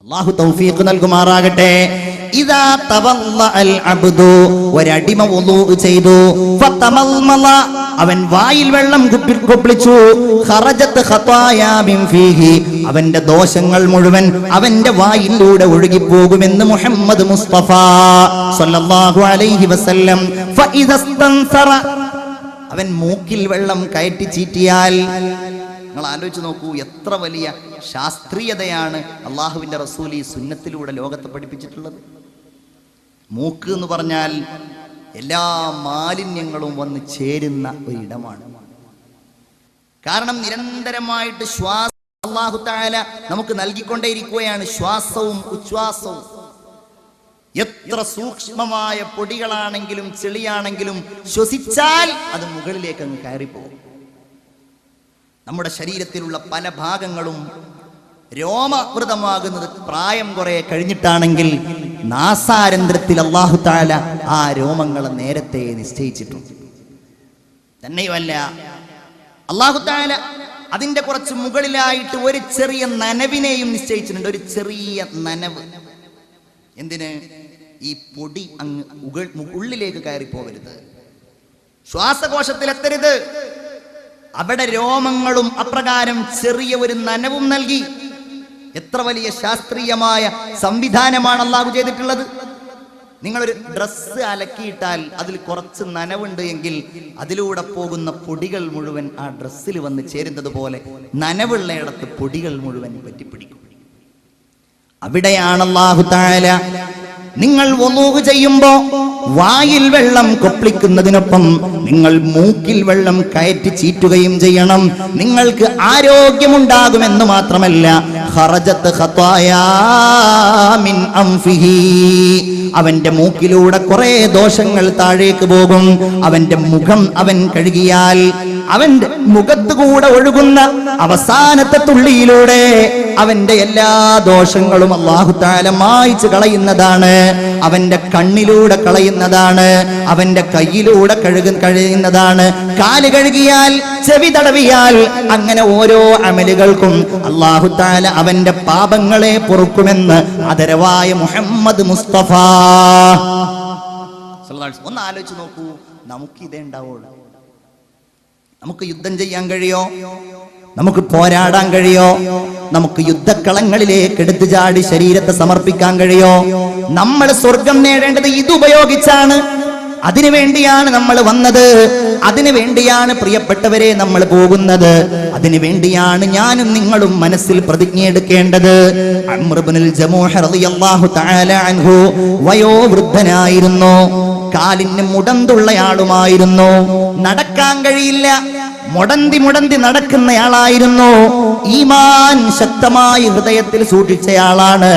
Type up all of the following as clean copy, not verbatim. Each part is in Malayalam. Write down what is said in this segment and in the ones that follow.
അല്ലാഹു തൗഫീഖ് നൽകുമാറാകട്ടെ. ഇദാ തവല്ലഅൽ അബ്ദു, ഒരടിമ വുളൂ ചെയ്തു, ഫതമൽമല, അവൻ വായിൽ വെള്ളം കുപ്പിളിച്ചു, ഖറജത് ഖതായാ മിൻ ഫീഹി, അവന്റെ ദോഷങ്ങൾ മുഴുവൻ അവന്റെ വായിലൂടെ ഒഴുകിപ്പോകുമെന്ന് മുഹമ്മദ് മുസ്തഫ സല്ലല്ലാഹു അലൈഹി വസല്ലം. ഫഇദസ്തൻസറ, അവൻ മൂക്കിൽ വെള്ളം കയറ്റി ചീറ്റിയാൽ, നിങ്ങൾ ആലോചിച്ച് നോക്കൂ, എത്ര വലിയ ശാസ്ത്രീയതയാണ് അള്ളാഹുവിന്റെ റസൂൽ ഈ സുന്നത്തിലൂടെ ലോകത്തെ പഠിപ്പിച്ചിട്ടുള്ളത്. മൂക്ക് എന്ന് പറഞ്ഞാൽ എല്ലാ മാലിന്യങ്ങളും വന്ന് ചേരുന്ന ഒരിടമാണ്. കാരണം നിരന്തരമായിട്ട് ശ്വാസം അല്ലാഹു തആല നമുക്ക് നൽകിക്കൊണ്ടേയിരിക്കുകയാണ്, ശ്വാസവും ഉച്ഛ്വാസവും. എത്ര സൂക്ഷ്മമായ പൊടികളാണെങ്കിലും ചെളിയാണെങ്കിലും ശ്വസിച്ചാൽ അത് മുകളിലേക്ക് അങ്ങ് കയറിപ്പോകും. നമ്മുടെ ശരീരത്തിലുള്ള പല ഭാഗങ്ങളും രോമവൃതമാകുന്നത് പ്രായം കുറെ കഴിഞ്ഞിട്ടാണെങ്കിൽ നാസാരന്ധ്രത്തിൽ അല്ലാഹു തആല ആ രോമങ്ങളെ നേരത്തെ നിശ്ചയിച്ചിട്ടുണ്ട്. തന്നെയുമല്ല, അല്ലാഹു തആല അതിന്റെ കുറച്ച് മുകളിലായിട്ട് ഒരു ചെറിയ നനവിനെയും നിശ്ചയിച്ചിട്ടുണ്ട്. ഒരു ചെറിയ നനവ്. എന്തിന്? ഈ പൊടി അങ്ങ് ഉള്ളിലേക്ക് കയറി പോകരുത്, ശ്വാസകോശത്തിലെത്തരുത്. അവിടെ രോമങ്ങളും അപ്രകാരം ചെറിയ ഒരു നനവും നൽകി. എത്ര വലിയ ശാസ്ത്രീയമായ സംവിധാനമാണ് അല്ലാഹു ചെയ്തിട്ടുള്ളത്. നിങ്ങളൊരു ഡ്രസ്സ് അലക്കിയിട്ടാൽ അതിൽ കുറച്ച് നനവുണ്ട് എങ്കിൽ അതിലൂടെ പോകുന്ന പൊടികൾ മുഴുവൻ ആ ഡ്രസ്സിൽ വന്ന് ചേരുന്നത് പോലെ നനവുള്ളയിടത്ത് പൊടികൾ മുഴുവൻ പറ്റിപ്പിടിക്കും. അവിടെയാണ് അല്ലാഹു തആല നിങ്ങൾ വുളൂ ചെയ്യുമ്പോ വായിൽ വെള്ളം കൊപ്പിളിക്കുന്നതിനൊപ്പം നിങ്ങൾ മൂക്കിൽ വെള്ളം കയറ്റി ചീറ്റുകയും ചെയ്യണം. നിങ്ങൾക്ക് ആരോഗ്യമുണ്ടാകുമെന്ന് മാത്രമല്ല, ഖറജത് ഖതായാ മിൻ അൻഫിഹി, അവന്റെ മൂക്കിലൂടെ കുറെ ദോഷങ്ങൾ താഴേക്ക് പോകും. അവന്റെ മുഖം അവൻ കഴുകിയാൽ അവന്റെ മുഖത്തുകൂടെ ഒഴുകുന്ന അവസാനത്തെ തുള്ളിയിലൂടെ അവന്റെ എല്ലാ ദോഷങ്ങളും അല്ലാഹു തആല മായ്ച്ചു കളയുന്നതാണ്. അവന്റെ കണ്ണിലൂടെ കളയുന്നതാണ്, അവന്റെ കയ്യിലൂടെ കഴിയുന്നതാണ്. കാല് കഴുകിയാൽ, ചെവി തടവിയാൽ, അങ്ങനെ ഓരോ അമലുകൾക്കും അല്ലാഹു തആല അവന്റെ പാപങ്ങളെ പൊറുക്കുമെന്ന് ആദരവായ മുഹമ്മദ് മുസ്തഫ. ഒന്ന് ആലോചിച്ച് നോക്കൂ, നമുക്ക് ഇതേ ഉണ്ടാവുള്ളൂ. നമുക്ക് യുദ്ധം ചെയ്യാൻ കഴിയോ? നമുക്ക് പോരാടാൻ കഴിയോ? നമുക്ക് യുദ്ധക്കളങ്ങളിലേക്ക് എടുത്തു ചാടി ശരീരത്തെ സമർപ്പിക്കാൻ കഴിയോ? നമ്മൾ സ്വർഗം നേടേണ്ടത് ഇതുപയോഗിച്ചാണ്. അതിനുവേണ്ടിയാണ് നമ്മൾ വന്നത്, അതിനുവേണ്ടിയാണ് പ്രിയപ്പെട്ടവരെ നമ്മൾ പോകുന്നത്, അതിനുവേണ്ടിയാണ് ഞാനും നിങ്ങളും മനസ്സിൽ പ്രതിജ്ഞയെടുക്കേണ്ടത്. അംർ ഇബ്നുൽ ജമൂഹ് റളിയല്ലാഹു തആല അൻഹു വയോവൃദ്ധനായിരുന്നു, കാലിന് മുടന്തുള്ളയാളുമായിരുന്നു, നടക്കാൻ കഴിയില്ല, മുടന്തി നടക്കുന്നയാളായിരുന്നു. ഈമാൻ ശക്തമായി ഹൃദയത്തിൽ സൂക്ഷിച്ചയാളാണ്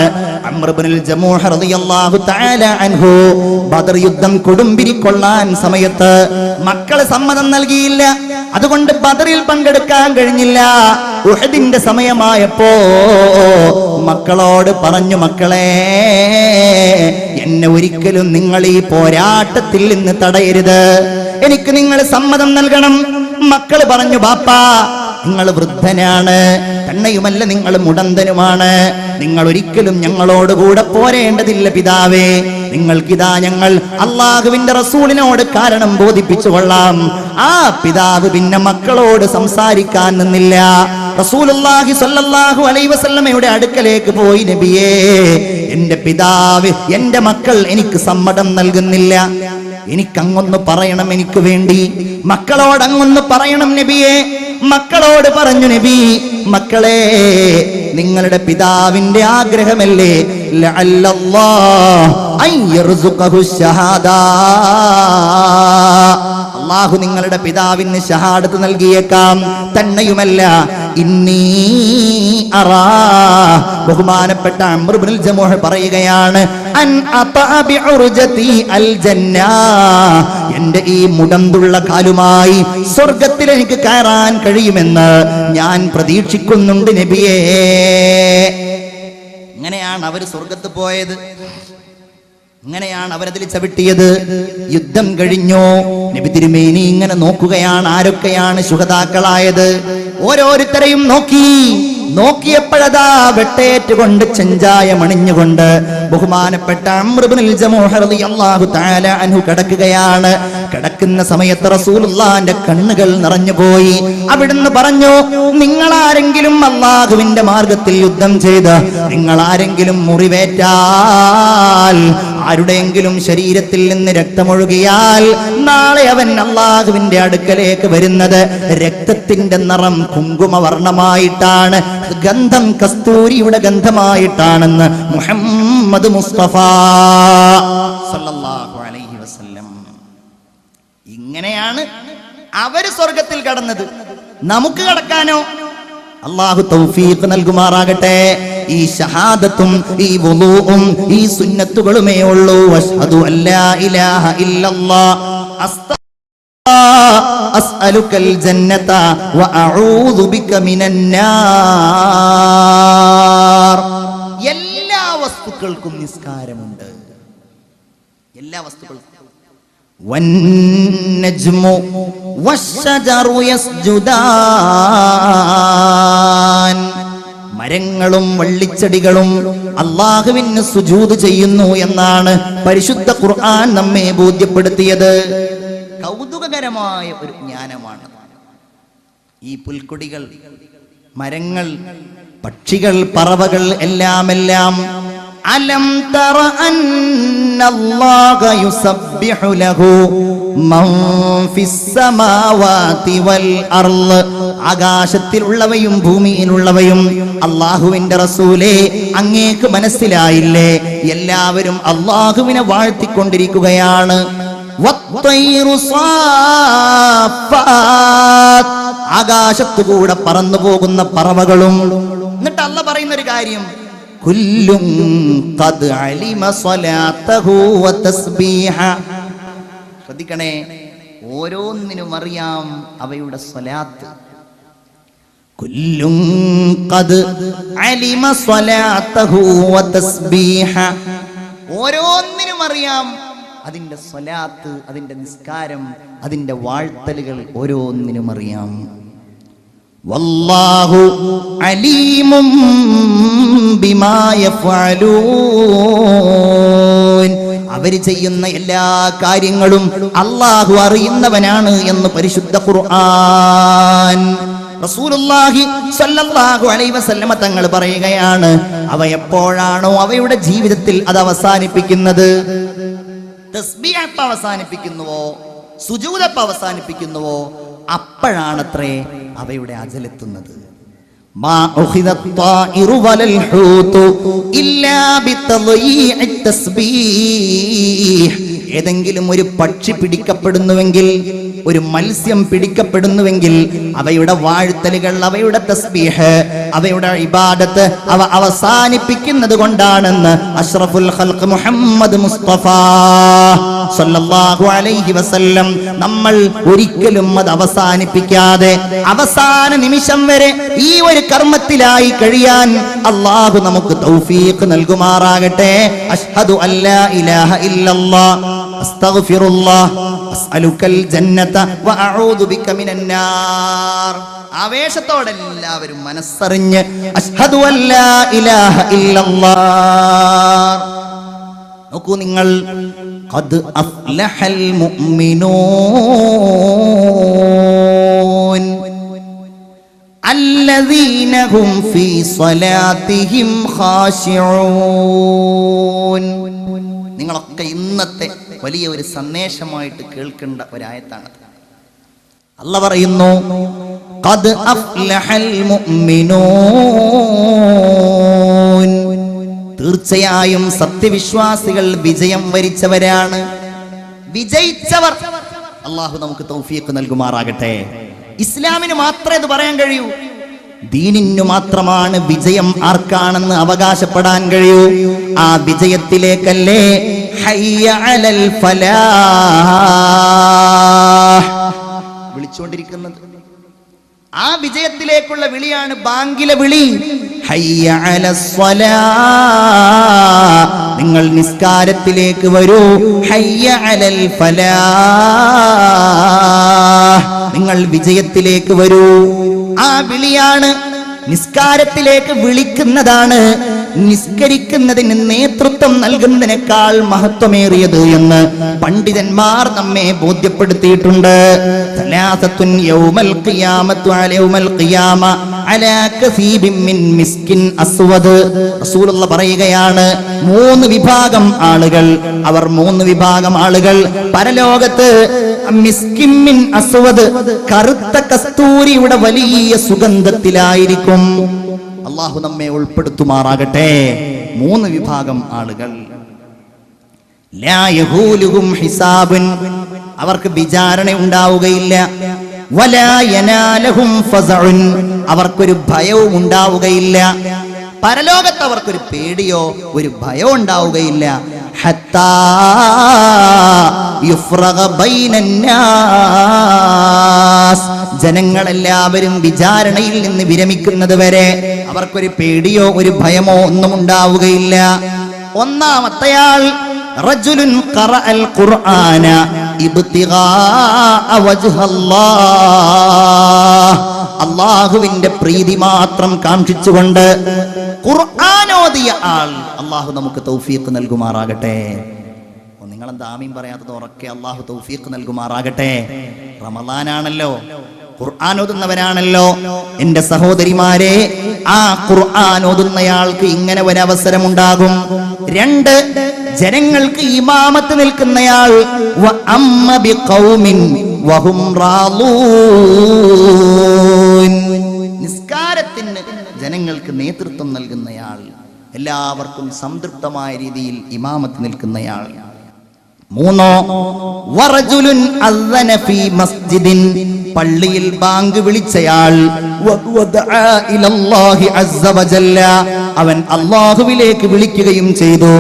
അംർ ഇബ്നുൽ ജമൂഹ് റളിയല്ലാഹു തആല അൻഹു. ബദർ യുദ്ധം കൊടുമ്പിരിക്കൊള്ളാൻ സമയത്ത് മക്കള് സമ്മതം നൽകിയില്ല, അതുകൊണ്ട് ബദറിൽ പങ്കെടുക്കാൻ കഴിഞ്ഞില്ല. ഉഹദിന്റെ സമയമായപ്പോ മക്കളോട് പറഞ്ഞു, മക്കളെ, എന്നെ ഒരിക്കലും നിങ്ങൾ ഈ പോരാട്ടത്തിൽ നിന്ന് തടയരുത്, എനിക്ക് നിങ്ങൾ സമ്മതം നൽകണം. മക്കള് പറഞ്ഞു, ബാപ്പാ, നിങ്ങൾ വൃദ്ധനാണ്, തന്നെയുമല്ല നിങ്ങൾ മുടന്തനുമാണ്, നിങ്ങൾ ഒരിക്കലും ഞങ്ങളോടുകൂടെ പോരേണ്ടതില്ല പിതാവേ. നിങ്ങൾക്കിതാ ഞങ്ങൾ അള്ളാഹുവിന്റെ റസൂലിനോട് കാരണം ബോധിപ്പിച്ചു കൊള്ളാം. ആ പിതാവ് പിന്നെ മക്കളോട് സംസാരിക്കാൻ നിന്നില്ല. റസൂലുള്ളാഹി സ്വല്ലല്ലാഹു അലൈഹി വസല്ലമയുടെ അടുക്കലേക്ക് പോയി, നബിയേ, എന്റെ പിതാവ്, എന്റെ മക്കൾ എനിക്ക് സമ്മതം നൽകുന്നില്ല, എനിക്കങ്ങൊന്ന് പറയണം, എനിക്ക് വേണ്ടി മക്കളോട് അങ്ങൊന്ന് പറയണം നബിയെ. മക്കളോട് പറഞ്ഞു, നബി, മക്കളെ, നിങ്ങളുടെ പിതാവിന്റെ ആഗ്രഹമല്ലേ ലഅല്ലല്ലാഹ് അൻ യർസുഖഹു ഷഹാദാ, അല്ലാഹു നിങ്ങളുടെ പിതാവിന് ഷഹാദത്ത് നൽകിയേക്കാം. തന്നെയുമല്ല, ഇന്നി അറാ, ബഹുമാനപ്പെട്ട അംർ ഇബ്നുൽ ജമൂഹ് പറയുകയാണ്, അൻ അതഅബി ഉർജതി അൽ ജന്ന, എന്റെ ഈ മുടന്തുള്ള കാലുമായി സ്വർഗ്ഗത്തിൽ എനിക്ക് കയറാൻ കഴിയുമെന്ന് ഞാൻ പ്രതീക്ഷിക്കുന്നുണ്ട് നബിയേ. ഇങ്ങനെയാണ് അവർ സ്വർഗ്ഗത്ത് പോയത്, ഇങ്ങനെയാണ് അവരതിൽ ചവിട്ടിയത്. യുദ്ധം കഴിഞ്ഞു, നബി തിരുമേനി ഇങ്ങനെ നോക്കുകയാണ്, ആരൊക്കെയാണ് ശുഹദാക്കളായത്. ഓരോരുത്തരെയും നോക്കി, നോക്കിയപ്പോഴതാ വെട്ടേറ്റുകൊണ്ട് ചെഞ്ചായം അണിഞ്ഞുകൊണ്ട് ബഹുമാനപ്പെട്ട അംർ ഇബ്നുൽ ജമൂഹ റളിയല്ലാഹു തആല അൻഹു കിടക്കുകയാണ്. കിടക്കുന്ന സമയത്ത് റസൂലുള്ളാഹിന്റെ കണ്ണുകൾ നിറഞ്ഞുപോയി. അവിടുന്ന് പറഞ്ഞു, നിങ്ങളാരെങ്കിലും അല്ലാഹുവിന്റെ മാർഗത്തിൽ യുദ്ധം ചെയ്ത് നിങ്ങളാരെങ്കിലും മുറിവേറ്റാൽ, ആരുടെയെങ്കിലും ശരീരത്തിൽ നിന്ന് രക്തമൊഴുകിയാൽ, നാളെ അവൻ അല്ലാഹുവിന്റെ അടുക്കലേക്ക് വരുന്നത് രക്തത്തിന്റെ നിറം കുങ്കുമവർണ്ണമായിട്ടാണ്, ഗന്ധം കസ്തൂരിയുടെ ഗന്ധമായിട്ടാണെന്ന് മുഹമ്മദ് മുസ്തഫ സല്ലല്ലാഹു അലൈഹി വസല്ലം. ഇങ്ങനെയാണ് അവര് സ്വർഗത്തിൽ കടന്നത്. നമുക്ക് കടക്കാനോ? അല്ലാഹു തൗഫീഖ് നൽകുമാറാകട്ടെ. ഈ ഷഹാദത്തും ഈ വുളൂഉം ഈ സുന്നത്തുകളുമേ ഉള്ളൂ. അഷ്ഹദു അല്ലാ ഇലാഹ ഇല്ലല്ലാഹ് അസ്അലുക്കൽ ജന്നത വഅഊദു ബിക മിനൻ നാർ. എല്ലാ വസ്തുക്കൾക്കും നിസ്കാരമുണ്ട്. എല്ലാ വസ്തുക്കൾക്കും. വന്നജ്മു വശ്ശജറു യസ്ജുദാൻ. മരങ്ങളും വള്ളിച്ചെടികളും അല്ലാഹുവിന് സുജൂദ് ചെയ്യുന്നു എന്നാണ് പരിശുദ്ധ ഖുർആൻ നമ്മെ ബോധ്യപ്പെടുത്തിയത്. കൗതുകകരമായ ഒരു ജ്ഞാനമാണ്. ഈ പുൽക്കൊടികൾ, മരങ്ങൾ, പക്ഷികൾ, പറവകൾ എല്ലാം അലം തറ അന്നല്ലാഹ യുസബ്ബിഹു ലഹു മൻ ഫിസ് സമാവാതി വൽ അർള്. ആകാശത്തിലുള്ളവയും ഭൂമിയിലുള്ളവയും അല്ലാഹുവിന്റെ റസൂലേ, അങ്ങേക്ക് മനസ്സിലായില്ലേ? എല്ലാവരും അല്ലാഹുവിനെ വാഴ്ത്തിക്കൊണ്ടിരിക്കുകയാണ്. ആകാശത്തുകൂടെ പറന്നു പോകുന്ന പറവകളും. എന്നിട്ട് അല്ലാഹ് പറയുന്ന ഒരു കാര്യം, കുല്ലും ഖദ് അലിമ സ്വലാത്തഹു വ തസ്ബീഹ. ശ്രദ്ധിക്കണേ, ഓരോന്നിനും അറിയാം അവയുടെ സ്വലാത്ത്. കുല്ലും ഖദ് അലിമ സ്വലാത്തഹു വ തസ്ബീഹ. ഓരോന്നിനും അറിയാം അതിന്റെ സ്വലാത്ത്, അതിന്റെ നിസ്കാരം, അതിന്റെ വാഴ്ത്തലുകൾ ഓരോന്നിനും അറിയാം. വല്ലാഹു അലീമും ബിമാ യഫ്അലൂൻ. അവര് ചെയ്യുന്ന എല്ലാ കാര്യങ്ങളും അല്ലാഹു അറിയുന്നവനാണ് എന്ന് പരിശുദ്ധ ഖുർആൻ. റസൂലുള്ളാഹി സ്വല്ലല്ലാഹു അലൈഹി വസല്ലമ തങ്ങൾ പറയുകയാണ്, അവ എപ്പോഴാണോ അവയുടെ ജീവിതത്തിൽ അത് അവസാനിപ്പിക്കുന്നത്, തസ്ബീഹ് അവസാനിപ്പിക്കുന്നുവോ, സുജൂദ് അവസാനിപ്പിക്കുന്നുവോ, അപ്പോഴാണത്രേ അവയുടെ അജലെത്തുന്നത്. മാ ഉഖിദത് ത്വാഇറു വലൽ ഹൂതു ഇല്ലാ ബിതളയീഇ തസ്ബീഹ്. ഏതെങ്കിലും ഒരു പക്ഷി പിടിക്കപ്പെടുന്നുവെങ്കിൽ, ഒരു മത്സ്യം പിടിക്കപ്പെടുന്നുവെങ്കിൽ അവയുടെ വാഴ്ത്തലുകൾ, അവയുടെ തസ്ബീഹ്, അവയുടെ ഇബാദത്ത് അവ അവസാനിപ്പിക്കുന്നത് കൊണ്ടാണെന്ന് അഷ്റഫുൽ ഖൽഖ് മുഹമ്മദ് മുസ്തഫ സല്ലല്ലാഹു അലൈഹി വസല്ലം. നമ്മൾ ഒരിക്കലും അത് അവസാനിപ്പിക്കാതെ അവസാന നിമിഷം വരെ ഈ ഒരു കർമ്മത്തിലായി കഴിയാൻ അല്ലാഹു നമുക്ക് തൗഫീഖ് നൽകുമാറാകട്ടെ. അഷ്ഹദു അല്ലാ ഇലാഹ ഇല്ലല്ലാഹ് അസ്തഗ്ഫിറുല്ലാഹ് അസ്അലുക്കൽ ജന്നത വഅഊദു ബിക മിനൻ നാർ. ആവേശത്തോടെ എല്ലാവരും മനസ്സറിഞ്ഞ് അഷ്ഹദു അല്ലാ ഇലാഹ ഇല്ലല്ലാഹ്. നോക്കൂ നിങ്ങൾ, ഖദ് അഫ്ലഹൽ മുഅ്മിനൂൻ അല്ലദീന ഹും ഫീ സ്വലാത്തിഹിം ഖാശിഊൻ. നിങ്ങളൊക്കെ ഇന്നത്തെ വലിയ ഒരു സന്ദേശമായിട്ട് കേൾക്കേണ്ട ഒരായത്താണ്. അല്ലാഹ് പറയുന്നു, ഖദ് അഫ്ലഹൽ മുഅ്മിനൂൻ. തീർച്ചയായും സത്യവിശ്വാസികൾ വിജയം വരിച്ചവരാണ്, വിജയിച്ചവർ. അല്ലാഹു നമുക്ക് തൗഫീഖ് നൽകുമാറാകട്ടെ. ഇസ്ലാമിന് മാത്രമേ ഇത് പറയാൻ കഴിയൂ. ദീനിനു മാത്രമാണ് വിജയം ആർക്കാണെന്ന് അവകാശപ്പെടാൻ കഴിയൂ. ആ വിജയത്തിലേക്കല്ലേ ഹയ്യ അലൽ ഫലാഹ് വിളിച്ചുകൊണ്ടിരിക്കുന്നത്. ആ വിജയത്തിലേക്കുള്ള വിളിയാണ് ബാങ്കിലെ വിളി. ഹയ്യ അലസ് സ്വലാഹ്, നിങ്ങൾ നിസ്കാരത്തിലേക്ക് വരൂ. ഹയ്യ അലൽ ഫലാഹ്, നിങ്ങൾ വിജയത്തിലേക്ക് വരൂ. ആ വിളിയാണ് നിസ്കാരത്തിലേക്ക് വിളിക്കുന്നതാണ് നിസ്കരിക്കുന്നതിന് നേതൃത്വം നൽകുന്നതിനേക്കാൾ മഹത്വമേറിയത് എന്ന് പണ്ഡിതന്മാർ നമ്മെ ബോധ്യപ്പെടുത്തിയിട്ടുണ്ട്. സലാസത്തുൻ യൗമൽ ഖിയാമത്തു യൗമൽ ഖിയാമ അലാ കസീബിൻ മിൻ മിസ്കിൻ അസ്വദ്. റസൂലുള്ളാഹി പറയുകയാണ്, 3 വിഭാഗം ആളുകൾ, അവർ 3 വിഭാഗം ആളുകൾ പരലോകത്ത് മിസ്കിൻ മിൻ അസ്വദ്, കറുത്ത കസ്തൂരിയുടെ വലിയ സുഗന്ധത്തിലായിരിക്കും. അല്ലാഹു നമ്മെ ഉൾപ്പെടുത്തുമാറാകട്ടെ. 3 വിഭാഗം ആളുകൾ. ലാ യഹൂലുഹും ഹിസാബുൻ, അവർക്ക് വിചാരണ ഉണ്ടാവുകയില്ല. വലാ യനാലഹും ഫസഉൻ, അവർക്കൊരു ഭയവും ഉണ്ടാവുകയില്ല. പരലോകത്ത് അവർക്കൊരു പേടിയോ ഒരു ഭയോ ഉണ്ടാവുകയില്ല. ഹത്താ യുഫ്റഗ ബൈനന്നാസ്, ജനങ്ങളെല്ലാവരും വിചാരണയിൽ നിന്ന് വിരമിക്കുന്നത് വരെ അവർക്കൊരു പേടിയോ ഒരു ഭയമോ ഒന്നും ഉണ്ടാവുകയില്ല. ഒന്നാമത്തെയാൾ റജുലുൻ ഖറഅൽ ഖുർആന ഇബ്തിഗാഅ വജ്ഹല്ലാഹ്, അല്ലാഹുവിന്റെ പ്രീതി മാത്രം കാംക്ഷിച്ചുകൊണ്ട് ഖുർആൻ ഓതിയ ആൾ. അല്ലാഹു നമുക്ക് തൗഫീഖ് നൽകുമാറാകട്ടെ. നിങ്ങളെന്താ ആമീൻ പറയാത്തത്? ഉറക്കെ അല്ലാഹു തൗഫീഖ് നൽകുമാറാകട്ടെ. റമളാനാണല്ലോ, ഖുർആൻ ഓതുന്നവനാണല്ലോ. എന്റെ സഹോദരിമാരെ, ആ ഖുർആൻ ഓതുന്നയാൾക്ക് ഇങ്ങനെ ഒരു അവസരം ഉണ്ടാകും. 2, ജനങ്ങൾക്ക് ഇമാമത്ത് നിൽക്കുന്നയാൾ വ അമ്മ ബിഖൗമിൻ വഹും റാളൂൻ, നിസ്കാരത്തിന് ജനങ്ങൾക്ക് നേതൃത്വം നൽകുന്നയാൾ, എല്ലാവർക്കും സംതൃപ്തമായ രീതിയിൽ ഇമാമത്ത് നിൽക്കുന്നയാൾ. 3, വറജുലുൻ അസ്സന ഫീ മസ്ജിദിൻ, പള്ളിയിൽ ബാങ്ക് വിളിച്ചയാൾ, വദഅ ഇലല്ലാഹി അസ്സ വജല്ല, അവൻ അല്ലാഹുവിലേക്ക് വിളിക്കുകയും ചെയ്തു.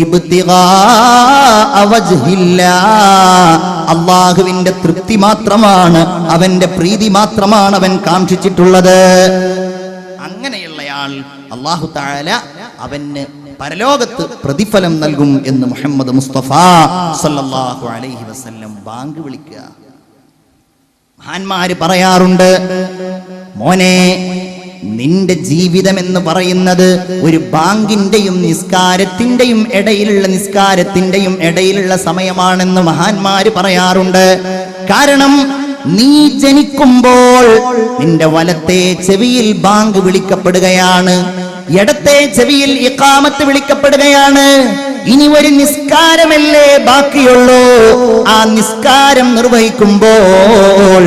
ഇബ്തിഗാഅ വജ്ഹില്ലാഹ്, അല്ലാഹുവിന്റെ തൃപ്തി മാത്രമാണ്, അവന്റെ പ്രീതി മാത്രമാണ് അവൻ കാംക്ഷിച്ചിട്ടുള്ളത്. അങ്ങനെയുള്ളയാൾ അല്ലാഹു തആല അവന് പരലോകത്ത് പ്രതിഫലം നൽകും എന്ന് മുഹമ്മദ് മുസ്തഫ സല്ലല്ലാഹു അലൈഹി വസല്ലം. ബാങ്ക് വിളിക്കുക, മഹാന്മാര് പറയാറുണ്ട്, മോനെ, നിന്റെ ജീവിതം എന്ന് പറയുന്നത് ഒരു ബാങ്കിന്റെയും നിസ്കാരത്തിന്റെയും ഇടയിലുള്ള സമയമാണെന്ന് മഹാന്മാര് പറയാറുണ്ട്. കാരണം നീ ജനിക്കുമ്പോൾ നിന്റെ വലത്തെ ചെവിയിൽ ബാങ്ക് വിളിക്കപ്പെടുകയാണ്, ഇടത്തെ ചെവിയിൽ ഇഖാമത്ത് വിളിക്കപ്പെടുകയാണ്. ഇനി ഒരു നിസ്കാരമല്ലേ ബാക്കിയുള്ളൂ. ആ നിസ്കാരം നിർവഹിക്കുമ്പോൾ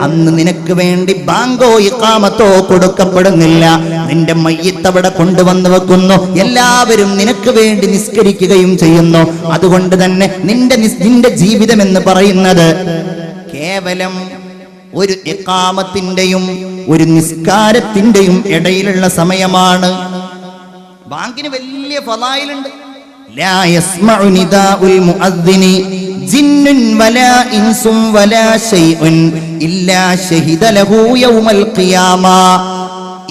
അന്ന് നിനക്ക് വേണ്ടി ബാങ്കോ ഇഖാമത്തോ കൊടുക്കപ്പെടുന്നില്ല. നിന്റെ മയ്യിത്ത് അവിടെ കൊണ്ടുവന്ന് വെക്കുന്നു, എല്ലാവരും നിനക്ക് വേണ്ടി നിസ്കരിക്കുകയും ചെയ്യുന്നു. അതുകൊണ്ട് തന്നെ നിന്റെ ജീവിതം എന്ന് പറയുന്നത് കേവലം ഒരു ഇഖാമത്തിന്റെയും ഒരു നിസ്കാരത്തിന്റെയും ഇടയിലുള്ള സമയമാണ്. ബാങ്കിന് വലിയ ഫളായിലുണ്ട്. ലാ യസ്മഉ നിദാഉൽ മുഅദ്ദിനി ജിന്നുൻ വലാ ഇൻസും വലാ ശൈഉൻ ഇല്ലാ ശഹിദ ലഹു യൗമൽ ഖിയാമ.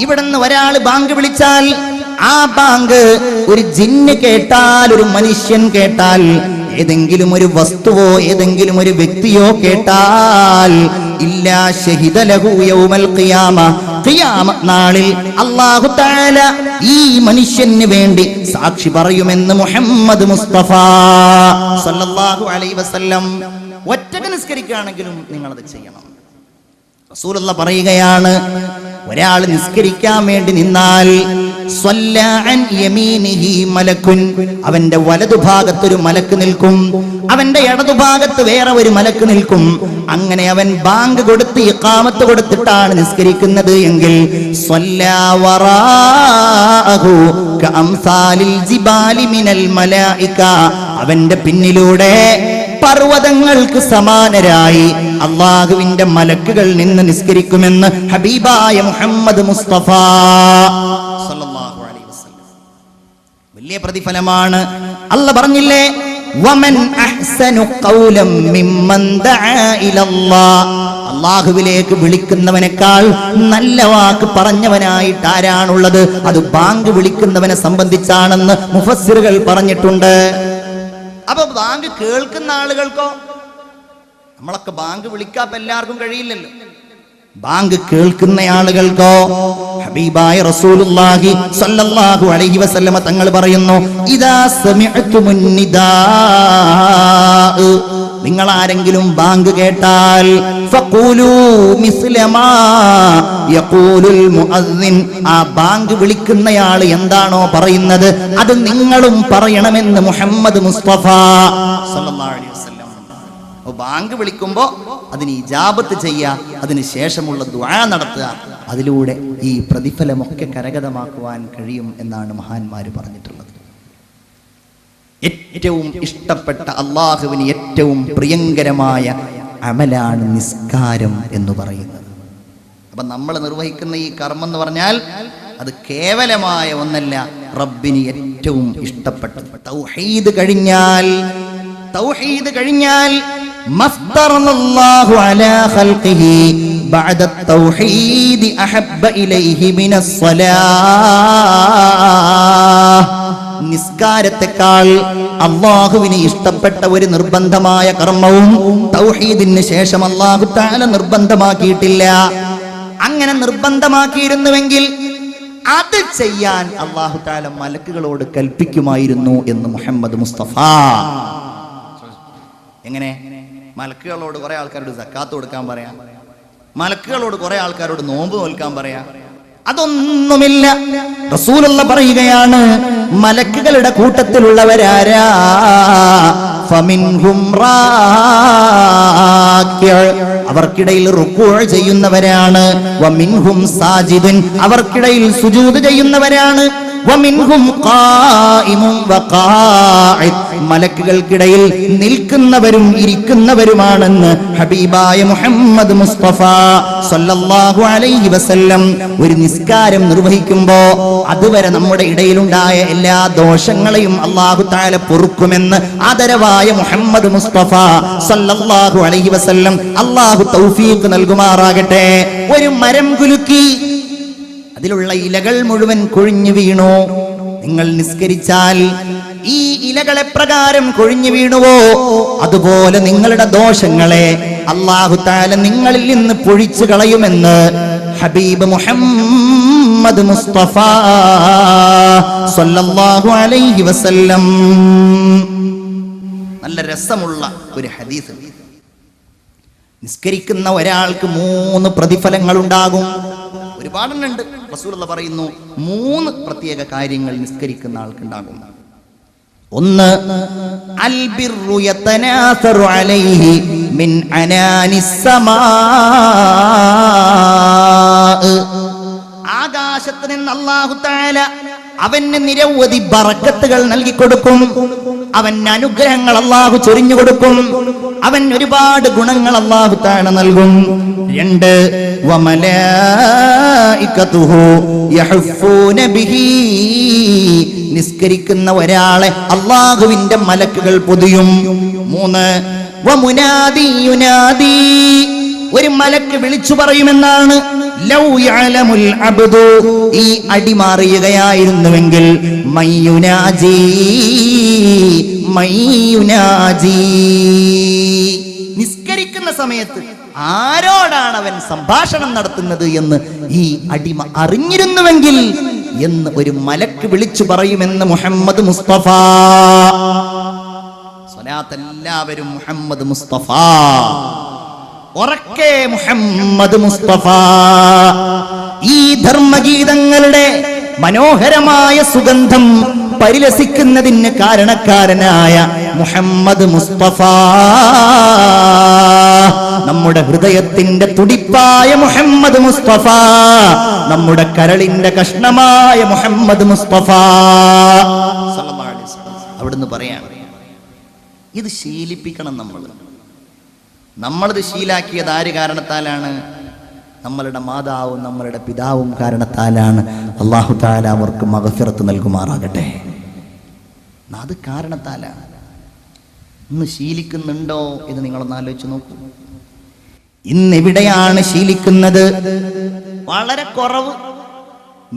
ഇവിടുന്ന് ഒരാൾ ബാങ്ക് വിളിച്ചാൽ ആ ബാങ്ക് ഒരു ജിന്ന് കേട്ടാൽ, ഒരു മനുഷ്യൻ കേട്ടാൽ, ഏതെങ്കിലും ഒരു വസ്തുവോ ഏതെങ്കിലും ഒരു വ്യക്തിയോ കേട്ടാൽ, ഇല്ലാ ശഹിദ ലഹു യൗമൽ ഖിയാമ, ഖിയാമത്ത് നാളിൽ അല്ലാഹു തആല ഈ മനുഷ്യന് വേണ്ടി സാക്ഷി പറയുമെന്ന് മുഹമ്മദ് മുസ്തഫ സല്ലല്ലാഹു അലൈഹി വസല്ലം. ഒറ്റക്ക് നിസ്കരിക്കുകയാണെങ്കിലും നിങ്ങളത് ചെയ്യണം. റസൂലുള്ളാഹി പറയുകയാണ്, ഒരാൾ നിസ്കരിക്കാൻ വേണ്ടി നിന്നാൽ സ്വല്ലാ അൻ യമീനിഹി മലക്കുൻ, അവന്റെ വലതുഭാഗത്തൊരു മലക്ക് നിൽക്കും, അവന്റെ ഇടതുഭാഗത്ത് വേറെ ഒരു മലക്ക് നിൽക്കും. അങ്ങനെ അവൻ ബാങ്ക് കൊടുത്ത് ഇഖാമത്ത് കൊടുത്തിട്ടാണ് നിസ്കരിക്കുന്നത് എങ്കിൽ സ്വല്ലാ വറാഅഹു കഅംസാലിൽ ജിബാലി മിനൽ മലായിക, അവന്റെ പിന്നിലൂടെ പർവ്വതങ്ങൾക്ക് സമാനരായി അല്ലാഹുവിന്റെ മലക്കുകൾ നിന്ന് നിസ്കരിക്കുമെന്ന് ഹബീബായ മുഹമ്മദ് മുസ്തഫ സല്ലല്ലാഹു അലൈഹി വസല്ലം. വലിയ പ്രതിഫലമാണ്. അല്ലാഹ് പറഞ്ഞില്ലേ, വമൻ അഹ്സനു ഖൗലം മിമ്മൻ ദഅ ഇലല്ലാഹ്, അല്ലാഹുവിലേക്ക് വിളിക്കുന്നവനേക്കാൾ നല്ല വാക്ക് പറഞ്ഞവനായിട്ട് ആരാണുള്ളത്? അത് ബാങ്ക് വിളിക്കുന്നവനെ സംബന്ധിച്ചാണെന്ന് മുഫസ്സിറുകൾ പറഞ്ഞിട്ടുണ്ട്. അപ്പൊ ബാങ്ക് കേൾക്കുന്ന ആളുകൾക്കോ? നമ്മളൊക്കെ ബാങ്ക് വിളിക്കാൻ എല്ലാവർക്കും കഴിയില്ലല്ലോ. ബാങ്ക് കേൾക്കുന്ന ആളുകൾക്കോ? ഹബീബായ റസൂലുള്ളാഹി സ്വല്ലല്ലാഹു അലൈഹി വസല്ലമ തങ്ങൾ പറയുന്നു, ഇദാ സമിഅ്തുമുൻ നിദാ, നിങ്ങൾ ആരെങ്കിലും ബാങ്ക് കേട്ടാൽ ഫഖൂലൂ മിസ്ല മാ യഖൂലുൽ മുഅദ്ദിൻ, ആ ബാങ്ക് വിളിക്കുന്നയാൾ എന്താണോ പറയുന്നത് അത് നിങ്ങളും പറയണമെന്ന് മുഹമ്മദ് മുസ്തഫ സല്ലല്ലാഹു അലൈഹി വസല്ലം. ബാങ്ക് വിളിക്കുമ്പോ അതിന് ഇജാബത്ത് ചെയ്യുക, അതിന് ശേഷമുള്ള ദുആ നടത്തുക, അതിലൂടെ ഈ പ്രതിഫലമൊക്കെ കരഗതമാക്കുവാൻ കഴിയും എന്നാണ് മഹാന്മാര് പറഞ്ഞിട്ടുള്ളത്. ഏറ്റവും ഇഷ്ടപ്പെട്ട അള്ളാഹുവിന് ഏറ്റവും പ്രിയങ്കരമായ അമലാണ് നിസ്കാരം എന്ന് പറയുന്നത്. അപ്പൊ നമ്മൾ നിർവഹിക്കുന്ന ഈ കർമ്മം എന്ന് പറഞ്ഞാൽ അത് കേവലമായ ഒന്നല്ല, റബ്ബിന് ഏറ്റവും ഇഷ്ടപ്പെട്ടത്. തൗഹീദ് കഴിഞ്ഞാൽ മഫ്തറല്ലാഹു അലാ ഖൽഖിഹി ബഅദ തൗഹീദി അഹബ്ബ ഇലൈഹി മിനസ് സ്വലാഹ്. നിസ്കാരത്തെക്കാൾ അല്ലാഹുവിന് ഇഷ്ടപ്പെട്ട ഒരു നിർബന്ധമായ കർമ്മവും തൗഹീദിന് ശേഷം അല്ലാഹു തആല നിർബന്ധമാക്കിയിട്ടില്ല. അങ്ങനെ നിർബന്ധമാക്കിയിരുന്നുവെങ്കിൽ അത് ചെയ്യാൻ അല്ലാഹു തആല മലക്കുകളോട് കൽപ്പിക്കുമായിരുന്നു എന്ന് മുഹമ്മദ് മുസ്തഫ. എങ്ങനെ? മലക്കുകളോട് കുറെ ആൾക്കാരോട് സക്കാത്ത് കൊടുക്കാൻ പറയാം, മലക്കുകളോട് കുറെ ആൾക്കാരോട് നോമ്പ് നോൽക്കാൻ പറയാം. അതൊന്നുമില്ല. റസൂലുള്ള പറയുകയാണ്, മലക്കുകളുടെ കൂട്ടത്തിലുള്ളവരാരാ? ഫമിൻഹും റാക്കിഅ്, അവർക്കിടയിൽ റുക്കൂ ചെയ്യുന്നവരാണ്. വമിൻഹും സാജിദുൻ, അവർക്കിടയിൽ സുജൂദ് ചെയ്യുന്നവരാണ്. വമിൻഹും ഖായിമുൻ വഖാഇദ്, മലക്കുകൾക്കിടയിൽ നിൽക്കുന്നവരും ഇരിക്കുന്നവരുമാണെന്ന് ഹബീബായ മുഹമ്മദ് മുസ്തഫ സല്ലല്ലാഹു അലൈഹി വസല്ലം. ഒരു നിസ്കാരം നിർവഹിക്കുമ്പോ അതുവരെ നമ്മുടെ ഇടയിലുണ്ടായ എല്ലാ ദോഷങ്ങളെയും അല്ലാഹു തആല പൊറുക്കുമെന്ന് ആദരവായ മുഹമ്മദ് മുസ്തഫ സല്ലല്ലാഹു അലൈഹി വസല്ലം. അല്ലാഹു തൗഫീഖ് നൽകുമാറാകട്ടെ. ഒരു മരം കുലുക്കി അതിലുള്ള ഇലകൾ മുഴുവൻ കൊഴിഞ്ഞു വീണു. നിങ്ങൾ നിസ്കരിച്ചാൽ ഈ ഇലകളെ പ്രകാരം കൊഴിഞ്ഞു വീണുവോ അതുപോലെ നിങ്ങളുടെ ദോഷങ്ങളെ അല്ലാഹു തആല നിങ്ങളിൽ നിന്ന് പൊഴിച്ചു കളയുമെന്ന് ഹബീബ് മുഹമ്മദ് മുസ്തഫ സല്ലല്ലാഹു അലൈഹി വസല്ലം. നല്ല രസമുള്ള ഒരു ഹദീസ്. നിസ്കരിക്കുന്ന ഒരാൾക്ക് 3 പ്രതിഫലങ്ങൾ ഉണ്ടാകും. ഒരുപാടുണ്ട്. റസൂലുള്ളാഹി പറയുന്നു 3 പ്രത്യേക കാര്യങ്ങൾ നിസ്കരിക്കുന്ന ആൾക്കുണ്ടാകും. ഒന്ന്, അൽബിറു യതനാസറു അലൈഹി മിൻ അനാനിസ് സമാ, ആകാശത്ത് നിന്ന് അല്ലാഹു തആല അവന് നിരവധി ബറക്കത്തുകൾ നൽകി കൊടുക്കും. അവന് അനുഗ്രഹങ്ങൾ അല്ലാഹു ചൊരിഞ്ഞു കൊടുക്കും. അവൻ ഒരുപാട് ഗുണങ്ങൾ അല്ലാഹു തആല നൽകും. 2, വമലായികതുഹു യഹഫൂന ബിഹി, നിസ്കരിക്കുന്ന ഒരാളെ അല്ലാഹുവിന്റെ മലക്കുകൾ പൊതിയും. 3, വമുനാദി യുനാദി, ഒരു മലക്ക് വിളിച്ചു പറയുമെന്നാണ്. ലൗ യഅലമുൽ അബ്ദു, ഈ അടിമാറിയുകയായിരുന്നുവെങ്കിൽ മയ്യുനാജി മയ്യുനാജി, നിസ്കരിക്കുന്ന സമയത്ത് ആരോടാണ് അവൻ സംഭാഷണം നടത്തുന്നത് എന്ന് ഈ അടിമ അറിഞ്ഞിരുന്നുവെങ്കിൽ എന്ന് ഒരു മലക്ക് വിളിച്ചു പറയുമെന്ന് മുഹമ്മദ് മുസ്തഫ. സ്വലാത്ത് എല്ലാവരും മുഹമ്മദ് മുസ്തഫ, ഉറക്കെ മുഹമ്മദ് മുസ്തഫ. ഈ ധർമ്മഗീതങ്ങളുടെ മനോഹരമായ സുഗന്ധം പരിലസിക്കുന്നതിന് കാരണക്കാരനായ മുഹമ്മദ് മുസ്തഫ, നമ്മുടെ ഹൃദയത്തിന്റെ തുടിപ്പായ മുഹമ്മദ് മുസ്തഫ, നമ്മുടെ കരളിന്റെ കഷ്ണമായ മുഹമ്മദ് മുസ്തഫ സല്ലല്ലാഹു അലൈഹി വസല്ലം. അവിടുന്ന് പറയാണ്, ഇത് ശീലിപ്പിക്കണം. നമ്മളിത് ശീലാക്കിയത് ആര് കാരണത്താലാണ്? നമ്മളുടെ മാതാവും നമ്മളുടെ പിതാവും കാരണത്താലാണ്. അല്ലാഹു തആല അവർക്ക് മഗ്ഫിറത്ത് നൽകുമാറാകട്ടെ. അത് കാരണത്താലാണ്. ഇന്ന് ശീലിക്കുന്നുണ്ടോ എന്ന് നിങ്ങളൊന്ന് ആലോചിച്ച് നോക്കൂ. ഇന്നെവിടെയാണ് ശീലിക്കുന്നത്? വളരെ കുറവ്.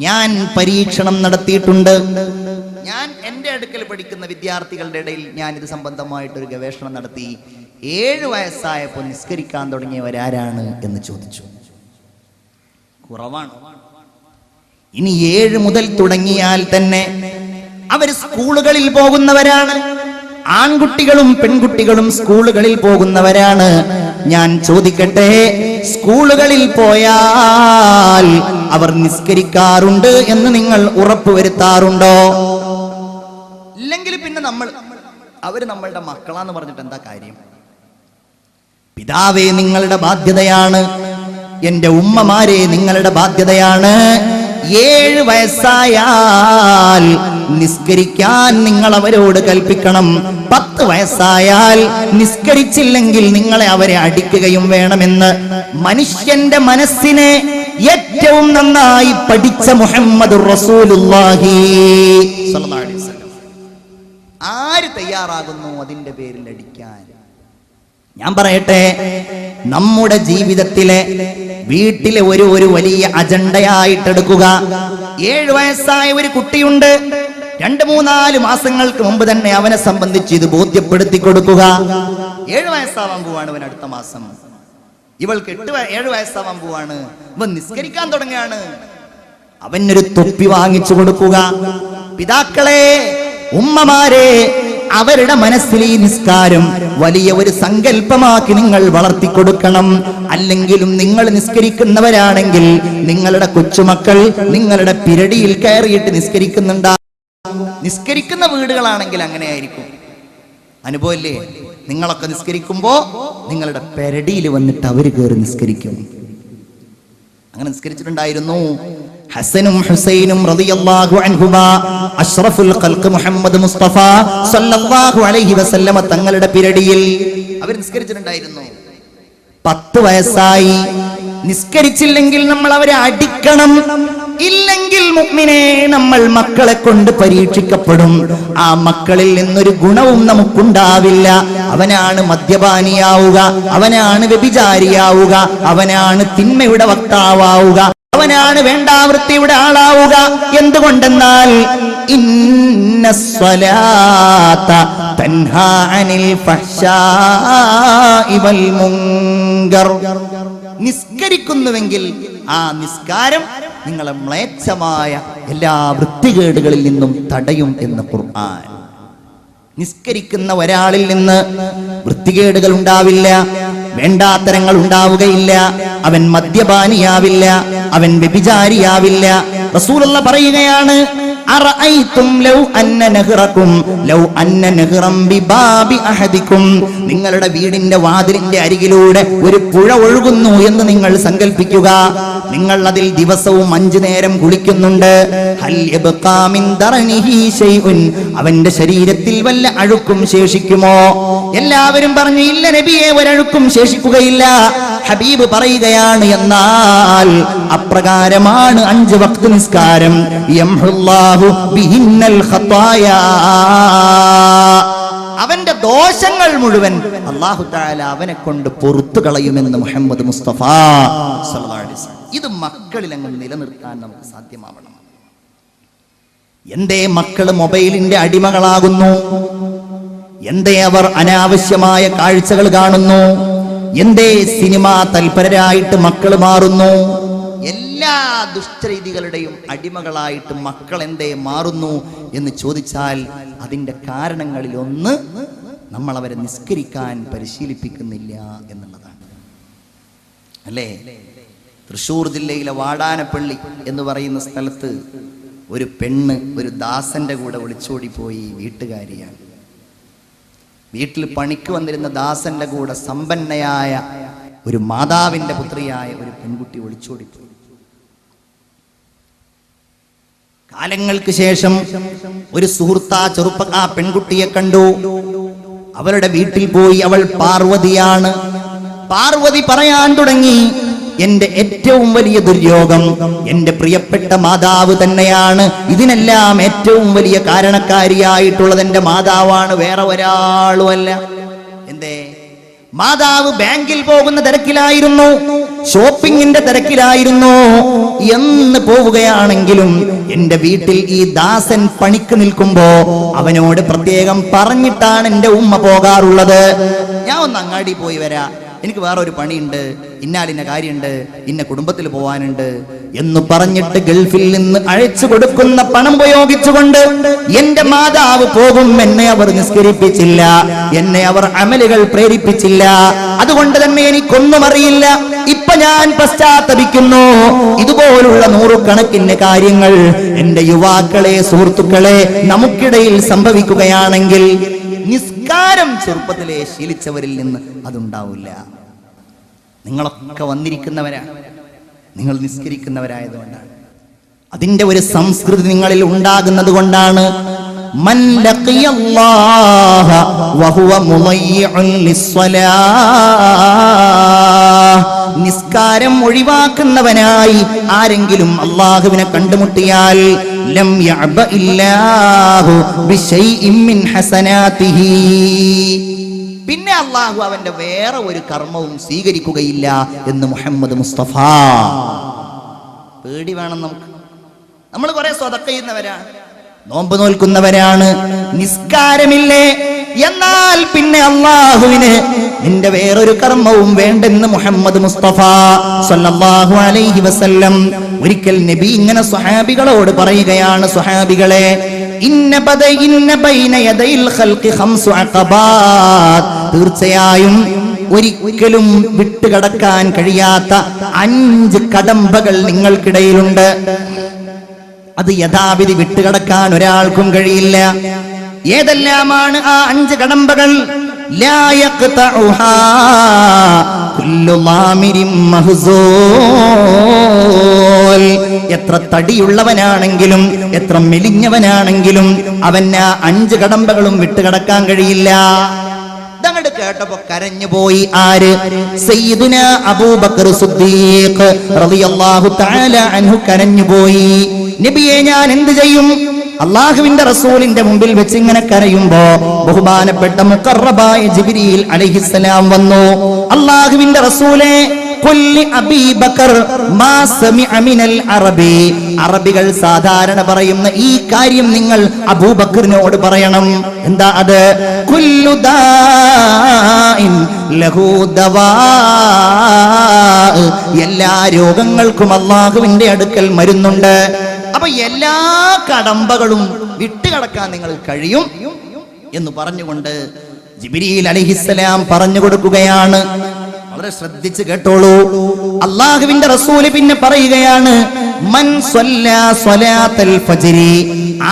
ഞാൻ പരീക്ഷണം നടത്തിയിട്ടുണ്ട്. ഞാൻ എൻ്റെ അടുക്കൽ പഠിക്കുന്ന വിദ്യാർത്ഥികളുടെ ഇടയിൽ ഞാൻ ഇത് സംബന്ധമായിട്ടൊരു ഗവേഷണം നടത്തി. 7 വയസ്സായപ്പോൾ നിസ്കരിക്കാൻ തുടങ്ങിയവരാരാണ് എന്ന് ചോദിച്ചു. കുറവാണ്. ഇനി 7 മുതൽ തുടങ്ങിയാൽ തന്നെ അവർ സ്കൂളുകളിൽ പോകുന്നവരാണ്. ആൺകുട്ടികളും പെൺകുട്ടികളും സ്കൂളുകളിൽ പോകുന്നവരാണ്. ഞാൻ ചോദിക്കട്ടെ, സ്കൂളുകളിൽ പോയാൽ അവർ നിസ്കരിക്കാറുണ്ട് എന്ന് നിങ്ങൾ ഉറപ്പുവരുത്താറുണ്ടോ? ഇല്ലെങ്കിൽ പിന്നെ അവര് നമ്മളുടെ മക്കളാന്ന് പറഞ്ഞിട്ട് എന്താ കാര്യം? പിതാവേ, നിങ്ങളുടെ ബാധ്യതയാണ്. എന്റെ ഉമ്മമാരെ, നിങ്ങളുടെ ബാധ്യതയാണ്. 7 വയസ്സായാൽ നിസ്കരിക്കാൻ നിങ്ങൾ അവരോട് കൽപ്പിക്കണം. 10 വയസ്സായാൽ നിസ്കരിച്ചില്ലെങ്കിൽ നിങ്ങളെ അവരെ അടിക്കുകയും വേണമെന്ന് മനുഷ്യന്റെ മനസ്സിനെ ഏറ്റവും നന്നായി പഠിച്ച മുഹമ്മദുർ റസൂലുള്ളാഹി സ്വല്ലല്ലാഹു അലൈഹി വസല്ലം ആര് തയ്യാറാകുന്നു അതിന്റെ പേരിൽ അടിക്കാൻ? ഞാൻ പറയട്ടെ, നമ്മുടെ ജീവിതത്തിലെ വീട്ടിലെ ഒരു വലിയ അജണ്ടയായിട്ടെടുക്കുക. 7 വയസ്സായ ഒരു കുട്ടിയുണ്ട്. 2-3-4 മാസങ്ങൾക്ക് മുമ്പ് തന്നെ അവനെ സംബന്ധിച്ച് ഇത് ബോധ്യപ്പെടുത്തി കൊടുക്കുക. 7 വയസ്സാവാൻ പോവാണ് അവൻ അടുത്ത മാസം. ഇവൾക്ക് 7 വയസ്സാവാൻ പോവാണ്. ഇവൻ നിസ്കരിക്കാൻ തുടങ്ങുകയാണ്. അവനൊരു തൊപ്പി വാങ്ങിച്ചു കൊടുക്കുക. പിതാക്കളെ, ഉമ്മമാരെ, അവരുടെ മനസ്സിൽ ഈ നിസ്കാരം വലിയ ഒരു സങ്കല്പമാക്കി നിങ്ങൾ വളർത്തിക്കൊടുക്കണം. അല്ലെങ്കിലും നിങ്ങൾ നിസ്കരിക്കുന്നവരാണെങ്കിൽ നിങ്ങളുടെ കൊച്ചുമക്കൾ നിങ്ങളുടെ പിരടിയിൽ കയറിയിട്ട് നിസ്കരിക്കുന്നുണ്ടാകും. നിസ്കരിക്കുന്ന വീടുകളാണെങ്കിൽ അങ്ങനെയായിരിക്കും. അനുഭവമില്ലേ? നിങ്ങളൊക്കെ നിസ്കരിക്കുമ്പോ നിങ്ങളുടെ പെരടിയിൽ വന്നിട്ട് അവര് കയറി നിസ്കരിക്കും. അങ്ങനെ നിസ്കരിച്ചിട്ടുണ്ടായിരുന്നു ഹസനും ഹുസൈനും റളിയല്ലാഹു അൻഹുമാ. അഷ്റഫുൽ ഖൽഖ് മുഹമ്മദ് മുസ്തഫ സല്ലല്ലാഹു അലൈഹി വസല്ലമ തങ്ങളുടെ പിരടിയിൽ അവർ നിസ്കരിച്ചിട്ടുണ്ടായിരുന്നു. 10 വയസ്സായി. നിസ്കരിച്ചില്ലെങ്കിൽ നമ്മൾ അവരെ അടിക്കണം. ഇല്ലെങ്കിൽ മുഅ്മിനേ, നമ്മൾ മക്കളെ കൊണ്ട് പരീക്ഷിക്കപ്പെടും. ആ മക്കളിൽ നിന്നൊരു ഗുണവും നമുക്കുണ്ടാവില്ല. അവനാണ് മദ്യപാനിയാവുക, അവനാണ് വ്യഭിചാരിയാവുക, അവനാണ് തിന്മയുടെ വക്താവാവുക, അവനാണ് വേണ്ടാവൃത്തിയുടെ ആളാവുക. എന്തുകൊണ്ടെന്നാൽ ഇന്നസ്സലാത്ത തൻഹാ അനിൽ ഫഹ്ശാഇ വൽ മുൻകർ. നിസ്കരിക്കുന്നുവെങ്കിൽ ആ നിസ്കാരം നിങ്ങളെ മ്ലേച്ഛമായ എല്ലാ വൃത്തികേടുകളിൽ നിന്നും തടയും എന്ന് ഖുർആൻ. നിസ്കരിക്കുന്ന ഒരാളിൽ നിന്ന് വൃത്തികേടുകൾ ഉണ്ടാവില്ല, വേണ്ടാത്തരങ്ങൾ ഉണ്ടാവുകയില്ല. അവൻ മദ്യപാനിയാവില്ല, അവൻ വ്യഭിചാരിയാവില്ല. റസൂലുള്ളാഹി പറയുകയാണ്, അറഅയ്തും ലൗ അന്ന നഹ്റകും ലൗ അന്ന നഹ്റം ബിബാബി അഹദികും. നിങ്ങളുടെ വീടിന്റെ വാതിലിന്റെ അരികിലൂടെ ഒരു പുഴ ഒഴുകുന്നു എന്ന് നിങ്ങൾ സങ്കൽപ്പിക്കുക. നിങ്ങൾ അതിൽ ദിവസവും 5 നേരം കുളിക്കുന്നുണ്ട്. ഹൽ യബ്ഖാ മിൻ ദറനിഹി ശൈഉൻ. അവന്റെ ശരീരത്തിൽ വല്ല അഴുക്കും ശേഷിക്കുമോ? എല്ലാവരും പറഞ്ഞു, ഇല്ല നബിയെ, ഒരഴുക്കും ശേഷിക്കുകയില്ല. ഹബീബ് പറയുകയാണ്, എന്നാൽ അപ്രകാരമാണ് 5 വഖ്ത് നിസ്കാരം. യംഹുല്ലാഹു ബിഹിന്നൽ ഖതായാ. അവന്റെ ദോഷങ്ങൾ മുഴുവൻ അല്ലാഹു തആല അവനെ കൊണ്ട് പുറത്തു കളയുമെന്ന് മുഹമ്മദ് മുസ്തഫ സല്ലല്ലാഹു അലൈഹി വസല്ലം. ഇത് മക്കളിൽ അങ്ങ് നിലനിർത്താൻ നമുക്ക് സാധ്യമാവണം. എന്തേ മക്കൾ മൊബൈലിന്റെ അടിമകളാകുന്നു? എന്തേ അവർ അനാവശ്യമായ കാഴ്ചകൾ കാണുന്നു? എന്തേ സിനിമ തൽപരരായിട്ട് മക്കൾ മാറുന്നു? എല്ലാ ദുഷ്ടരീതികളുടെയും അടിമകളായിട്ട് മക്കൾ എന്തേ മാറുന്നു എന്ന് ചോദിച്ചാൽ അതിന്റെ കാരണങ്ങളിൽ ഒന്ന് നമ്മൾ അവരെ നിസ്കരിക്കാൻ പരിശീലിപ്പിക്കുന്നില്ല എന്നുള്ളതാണ്. അല്ലേ? തൃശ്ശൂർ ജില്ലയിലെ വാടാനപ്പള്ളി എന്ന് പറയുന്ന സ്ഥലത്ത് ഒരു പെണ്ണ് ഒരു ദാസന്റെ കൂടെ ഒളിച്ചോടിപ്പോയി. വീട്ടുകാരിയാണ്. വീട്ടിൽ പണിക്ക് വന്നിരുന്ന ദാസന്റെ കൂടെ സമ്പന്നയായ ഒരു മാതാവിന്റെ പുത്രിയായ ഒരു പെൺകുട്ടി ഒളിച്ചോടിപ്പോയി. കാലങ്ങൾക്ക് ശേഷം ഒരു സുഹൃത്ത് ആ പെൺകുട്ടിയെ കണ്ടു. അവരുടെ വീട്ടിൽ പോയി. അവൾ പാർവതിയാണ്. പാർവതി പറയാൻ തുടങ്ങി, എന്റെ ഏറ്റവും വലിയ ദുര്യോഗം എന്റെ പ്രിയപ്പെട്ട മാതാവ് തന്നെയാണ്. ഇതിനെല്ലാം ഏറ്റവും വലിയ കാരണക്കാരിയായിട്ടുള്ളത് എന്റെ മാതാവാണ്, വേറെ ഒരാളുമല്ല. എന്തേ? മാതാവ് ബാങ്കിൽ പോകുന്ന തിരക്കിലായിരുന്നു, ഷോപ്പിങ്ങിന്റെ തിരക്കിലായിരുന്നു. എന്ന് പോവുകയാണെങ്കിലും എന്റെ വീട്ടിൽ ഈ ദാസൻ പണിക്ക് നിൽക്കുമ്പോ അവനോട് പ്രത്യേകം പറഞ്ഞിട്ടാണ് എന്റെ ഉമ്മ പോകാറുള്ളത്. ഞാൻ ഒന്ന് അങ്ങാടി പോയി വരാ, എനിക്ക് വേറെ ഒരു പണിയുണ്ട്, ഇന്ന കാര്യമുണ്ട്, ഇന്ന കുടുംബത്തിൽ പോവാനുണ്ട് എന്ന് പറഞ്ഞിട്ട് ഗൾഫിൽ നിന്ന് അയച്ചു കൊടുക്കുന്ന പണം ഉപയോഗിച്ചുകൊണ്ട് എന്റെ മാതാവ് പോകും, എന്നെ അവർ നിസ്കരിപ്പിച്ചില്ല, എന്നെ അവർ അമലുകൾ പ്രേരിപ്പിച്ചില്ല, അതുകൊണ്ട് തന്നെ എനിക്കൊന്നും അറിയില്ല, ഇപ്പൊ ഞാൻ പശ്ചാത്തപിക്കുന്നു. ഇതുപോലുള്ള നൂറുകണക്കിന് കാര്യങ്ങൾ എന്റെ യുവാക്കളെ, സുഹൃത്തുക്കളെ, നമുക്കിടയിൽ സംഭവിക്കുകയാണെങ്കിൽ നിസ്കാരം ചെറുപ്പത്തിലെ ശീലിച്ചവരിൽ നിന്ന് അതുണ്ടാവില്ല. നിങ്ങളൊക്കെ വന്നിരിക്കുന്നവരാണ്, നിങ്ങൾ നിസ്കരിക്കുന്നവരായതുകൊണ്ടാണ്. അതിന്റെ ഒരു സംസ്കൃതി നിങ്ങളിൽ ഉണ്ടാകുന്നത് കൊണ്ടാണ്. മൻ ലഖിയല്ലാഹ വഹുവ മുളയ്യിഉൻ ലിസ്സലാഹ്, നിസ്കാരം ഒഴിവാക്കുന്നവനായി ആരെങ്കിലും അല്ലാഹുവിനെ കണ്ടുമുട്ടിയാൽ ലം യഅബഇല്ലാഹു ബിശൈഇൻ മിൻ ഹസനാതിഹി, പിന്നെ അല്ലാഹു അവന്റെ വേറെ ഒരു കർമ്മവും സ്വീകരിക്കുകയില്ല എന്ന് മുഹമ്മദ് മുസ്തഫ. പേടി വേണം നമുക്ക്. നമ്മൾ കുറെ സ്വതക്ക ചെയ്യുന്നവരാണ്, നോമ്പ് നോൽക്കുന്നവരാണ്, നിസ്കാരമില്ലേ, എന്നാൽ പിന്നെ അല്ലാഹുവിന് നിന്റെ വേറൊരു കർമ്മവും വേണ്ടെന്ന് മുഹമ്മദ് മുസ്തഫ സല്ലല്ലാഹു അലൈഹി വസല്ലം. ഒരിക്കൽ നബി ഇങ്ങനെ സ്വഹാബികളോട് പറയുകയാണ്, സ്വഹാബികളെ, ഇന്ന ബൈന യദൈൽ ഖൽഖി ഖംസു അഖബാത്, തീർച്ചയായും ഒരിക്കലും വിട്ടുകടക്കാൻ കഴിയാത്ത 5 കടമ്പകൾ നിങ്ങൾക്കിടയിലുണ്ട്. അത് യഥാവിധി വിട്ടുകടക്കാൻ ഒരാൾക്കും കഴിയില്ല. ഏതെല്ലാമാണ് ആ 5 കടമ്പകൾ? ലാ യഖ്തഉഹാ കുല്ലു മാമിരിൻ മഹ്സൂൽ, എത്ര തടിയുള്ളവനാണെങ്കിലും എത്ര മെലിഞ്ഞവനാണെങ്കിലും അവന് ആ 5 കടമ്പകളും വിട്ടുകടക്കാൻ കഴിയില്ല. ഇതങ്ങോട്ട് കേട്ടപ്പോ കരഞ്ഞുപോയി. ആര്? സയ്യിദുന അബൂബക്കർ സിദ്ദീഖ് റളിയല്ലാഹു തആല അൻഹു കരഞ്ഞുപോയി. നബിയെ, ഞാൻ എന്ത് ചെയ്യും? അള്ളാഹുവിന്റെ റസൂലിന്റെ മുമ്പിൽ വെച്ച് ഇങ്ങനെ കരയുമ്പോ ബഹുമാനപ്പെട്ട മുഖറബായ ജിബ്രീൽ അലൈഹിസ്സലാം വന്നു. അള്ളാഹുവിന്റെ റസൂലേ, ഖുല്ലി അബീ ബക്കർ മാ സമിഅ മിനൽ അറബി, അറബികൾ സാധാരണ പറയുന്ന ഈ കാര്യം നിങ്ങൾ അബൂബക്കറിനോട് പറയണം. എന്താ അത്? കുല്ലു ദാഇൻ ലഹു ദവാ, എല്ലാ രോഗങ്ങൾക്കും അള്ളാഹുവിന്റെ അടുക്കൽ മരുന്നുണ്ട്. അപ്പൊ എല്ലാ കടമ്പകളും വിട്ടുകടക്കാൻ നിങ്ങൾ കഴിയും എന്ന് പറഞ്ഞുകൊണ്ട് ജിബ്രീൽ അലൈഹിസ്സലാം പറഞ്ഞു കൊടുക്കുകയാണ്. വളരെ ശ്രദ്ധിച്ച് കേട്ടോളൂ. അള്ളാഹുവിന്റെ റസൂല് പിന്നെ പറയുകയാണ്, മൻ സ്വല്ലാ സ്വലാത്തൽ ഫജ്രി,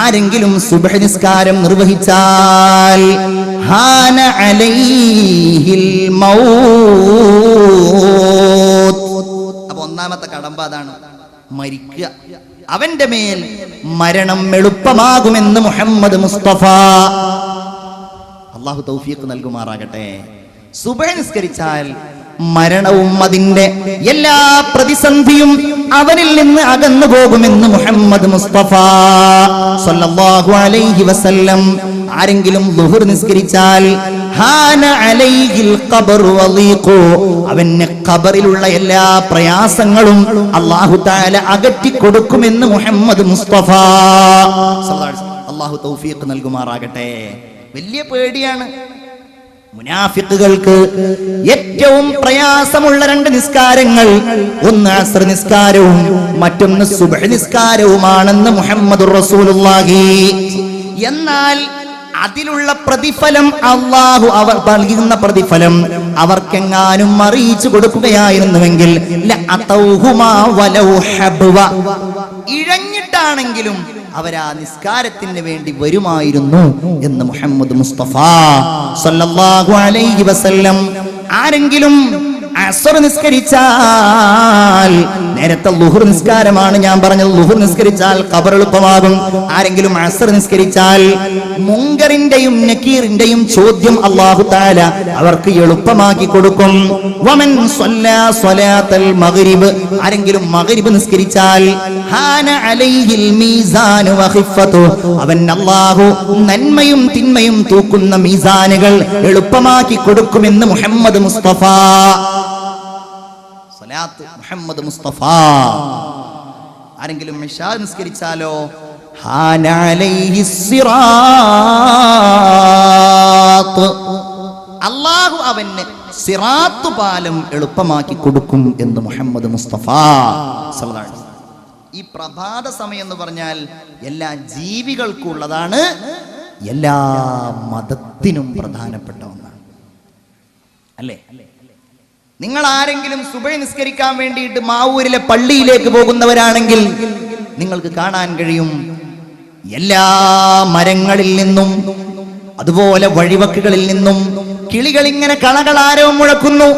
ആരെങ്കിലും സുബ്ഹ് നിസ്കാരം നിർവഹിച്ചാൽ ഹാന അലൈഹിൽ മൗത്ത്. അപ്പൊ ഒന്നാമത്തെ കടമ്പ അതാണ്, മരിക്കുക. അവന്റെ മേൽ മരണം എളുപ്പമാകുമെന്ന് മുഹമ്മദ് മുസ്തഫ. അല്ലാഹു തൗഫീഖ് നൽകുമാറാകട്ടെ. സുബ്ഹ് നിസ്കരിച്ചാൽ മരണവും അതിന്റെ എല്ലാ പ്രതിസന്ധിയും അവനിൽ നിന്ന് അകന്നു പോകുമെന്ന് മുഹമ്മദ് മുസ്തഫ സല്ലല്ലാഹു അലൈഹി വസല്ലം. ആരെങ്കിലും ളുഹർ നിസ്കരിച്ചാൽ ഹാന അലൈഹിൽ ഖബർ വളീഖു, അവന് ഖബറിലുള്ള എല്ലാ പ്രയാസങ്ങളും അല്ലാഹു തആല അകറ്റി കൊടുക്കുമെന്ന് മുഹമ്മദ് മുസ്തഫ സല്ലല്ലാഹു അലൈഹി വസല്ലം. അല്ലാഹു തൗഫീഖ് നൽകുമാറാകട്ടെ. വലിയ പേടിയാണ് മുനാഫിഖുകൾക്ക്. ഏറ്റവും പ്രയാസമുള്ള 2 നിസ്കാരങ്ങൾ, ഒന്ന് അസ്ർ നിസ്കാരവും മറ്റൊന്ന് സുബ്ഹ് നിസ്കാരവുമാണെന്ന് മുഹമ്മദുർ റസൂലുള്ളാഹി. എന്നാൽ അതിലുള്ള പ്രതിഫലം അല്ലാഹു അവർ നൽകുന്ന പ്രതിഫലം അവർക്കെങ്ങാനും അറിയിച്ചു കൊടുക്കുകയായിരുന്നുവെങ്കിൽ ലഅതൗഹുമാ വലൗ ഹബ്വ, ഇഴഞ്ഞിട്ടാണെങ്കിലും അവരാ നിസ്കാരത്തിന് വേണ്ടി വരുമായിരുന്നു എന്ന് മുഹമ്മദ് മുസ്തഫ സല്ലല്ലാഹു അലൈഹി വസല്ലം. ആരെങ്കിലും അസ്ർ നിസ്കരിച്ചാൽ, നേരത്തെ ളുഹർ നിസ്കാരമാണ് ഞാൻ പറഞ്ഞത്, ളുഹർ നിസ്കരിച്ചാൽ ഖബർ എളുപ്പമാകും. ആരെങ്കിലും അസ്ർ നിസ്കരിച്ചാൽ മുങ്കറിന്റെയും നക്കീറിന്റെയും ചോദ്യം അല്ലാഹു തആല അവർക്ക് എളുപ്പമാക്കി കൊടുക്കും. വമൻ സ്വല്ലാ സ്വലാത്തൽ മഗ്രിബ്, ആരെങ്കിലും മഗ്രിബ് നിസ്കരിച്ചാൽ ഹാന അലൈഹിൽ മീസാനു വഖിഫത്തു, അവൻ അല്ലാഹു നന്മയും തിന്മയും തൂക്കുന്ന മീസാനുകൾ എളുപ്പമാക്കി കൊടുക്കുമെന്ന് മുഹമ്മദ് മുസ്തഫ സ്വലാത്ത് മുഹമ്മദ് മുസ്തഫ. ആരെങ്കിലും ഇശാ നിസ്കരിച്ചാലോ ഹാന അലൈഹിസ് സിറാത്ത്, അല്ലാഹു അവന് സിറാത്ത് പാലം എളുപ്പമാക്കി കൊടുക്കും എന്ന് മുഹമ്മദ് മുസ്തഫ സല്ലല്ലാഹു അലൈഹി വസല്ലം. ഈ പ്രഭാത സമയം എന്ന് പറഞ്ഞാൽ എല്ലാ ജീവികൾക്കും ഉള്ളതാണ്, എല്ലാ മതത്തിനും പ്രധാനപ്പെട്ട ഒന്നാണ്, അല്ലേ? നിങ്ങൾ ആരെങ്കിലും സുബഹി നിസ്കരിക്കാൻ വേണ്ടിയിട്ട് മാവൂരിലെ പള്ളിയിലേക്ക് പോകുന്നവരാണെങ്കിൽ നിങ്ങൾക്ക് കാണാൻ കഴിയും, എല്ലാ മരങ്ങളിൽ നിന്നും അതുപോലെ വഴിവക്കുകളിൽ നിന്നും കിളികൾ ഇങ്ങനെ കളകളാരവം മുഴക്കുന്നു,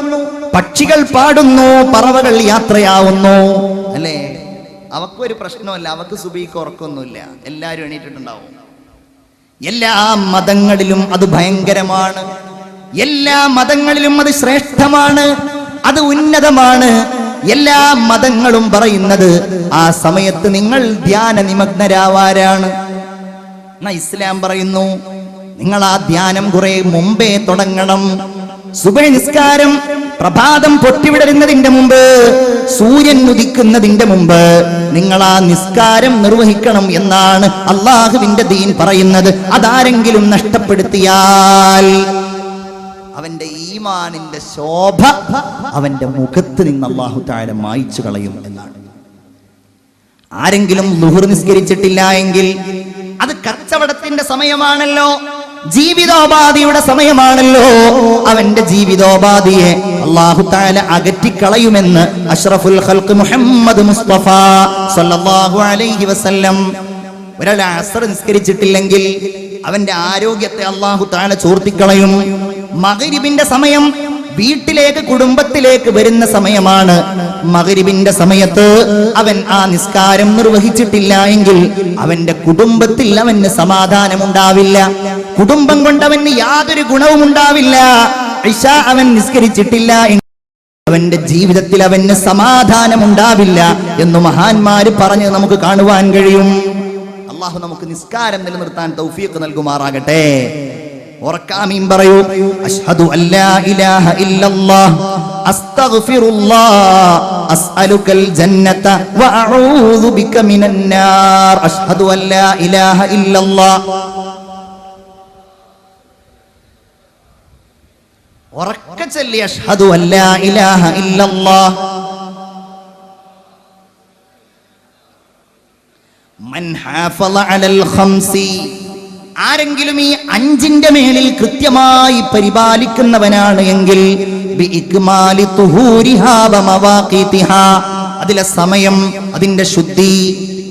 പക്ഷികൾ പാടുന്നു, പറവകൾ യാത്രയാവുന്നു, അല്ലേ? അവക്കൊരു പ്രശ്നമല്ല, അവക്ക് സുബഹിക്ക് ഉറക്കൊന്നുമില്ല, എല്ലാവരും എണീറ്റിട്ടുണ്ടാവും. എല്ലാ മതങ്ങളിലും അത് ഭയങ്കരമാണ്, എല്ലാ മതങ്ങളിലും അത് ശ്രേഷ്ഠമാണ്, അത് ഉന്നതമാണ്. എല്ലാ മതങ്ങളും പറയുന്നത് ആ സമയത്ത് നിങ്ങൾ ധ്യാന നിമഗ്നരാവാരാണ്. എന്നാ ഇസ്ലാം പറയുന്നു നിങ്ങൾ ആ ധ്യാനം കുറെ മുമ്പേ തുടങ്ങണം. സുബഹി നിസ്കാരം പ്രഭാതം പൊട്ടിവിടരുന്നതിന്റെ മുമ്പ്, സൂര്യൻ ഉദിക്കുന്നതിന്റെ മുമ്പ് നിങ്ങൾ ആ നിസ്കാരം നിർവഹിക്കണം എന്നാണ് അള്ളാഹുവിന്റെ ദീൻ പറയുന്നത്. അതാരെങ്കിലും നഷ്ടപ്പെടുത്തിയാൽ അവന്റെ ഈമാനിന്റെ ശോഭ അവന്റെ മുഖത്ത് നിന്ന് അല്ലാഹു തആല മായ്ച്ചു കളയും എന്നാണ്. ആരെങ്കിലും ളുഹർ നിസ്കരിച്ചിട്ടില്ല എങ്കിൽ അത് കച്ചവടത്തിന്റെ സമയമാണല്ലോ, ജീവിതോപാധിയുടെ സമയമാണല്ലോ, അവന്റെ ജീവിതോപാധിയെ അല്ലാഹു തആല അകറ്റിക്കളയുമെന്ന് അഷ്റഫുൽ ഖൽഖ് മുഹമ്മദ് മുസ്തഫ സല്ലല്ലാഹു അലൈഹി വസല്ലം. ഒരാൾ അസ്ർ നിസ്കരിച്ചിട്ടില്ലെങ്കിൽ അവന്റെ ആരോഗ്യത്തെ അല്ലാഹു തആല ചോർത്തിക്കളയും. മഗ്രിബിന്റെ സമയം വീട്ടിലേക്ക് കുടുംബത്തിലേക്ക് വരുന്ന സമയമാണ്. മഗ്രിബിന്റെ സമയത്ത് അവൻ ആ നിസ്കാരം നിർവഹിച്ചിട്ടില്ല എങ്കിൽ അവന്റെ കുടുംബത്തിൽ അവന് സമാധാനം ഉണ്ടാവില്ല, കുടുംബം കൊണ്ട് അവന് യാതൊരു ഗുണവും ഉണ്ടാവില്ല. ഇശ അവൻ നിസ്കരിച്ചിട്ടില്ല എങ്കിൽ അവന്റെ ജീവിതത്തിൽ അവന് സമാധാനം ഉണ്ടാവില്ല എന്ന് മഹാന്മാര് പറഞ്ഞ് നമുക്ക് കാണുവാൻ കഴിയും. അള്ളാഹു നമുക്ക് നിസ്കാരം നിലനിർത്താൻ തൗഫീഖ് നൽകുമാറാകട്ടെ. ഉറക്കാമീൻ പറയൂ. അശ്ഹദു അല്ലാ ഇലാഹ ഇല്ലല്ലാഹ് അസ്തഗ്ഫിറുല്ലാഹ് അസ്അലുകൽ ജന്നത വഅഊദു ബിക മിനൻ നാർ. അശ്ഹദു അല്ലാ ഇലാഹ ഇല്ലല്ലാഹ്. ഉറക്കെ ചൊല്ലി അശ്ഹദു അല്ലാ ഇലാഹ ഇല്ലല്ലാഹ്. മൻ ഹാഫള അലൽ ഖംസി, ആരെങ്കിലും ഈ 5ന്റെ മേലിൽ കൃത്യമായി പരിപാലിക്കുന്നവനാണ് എങ്കിൽ ബിഇക്മാലി തുഹൂരിഹാ വമവാഖീതിഹാ, അതിലെ സമയം, അതിന്റെ ശുദ്ധി,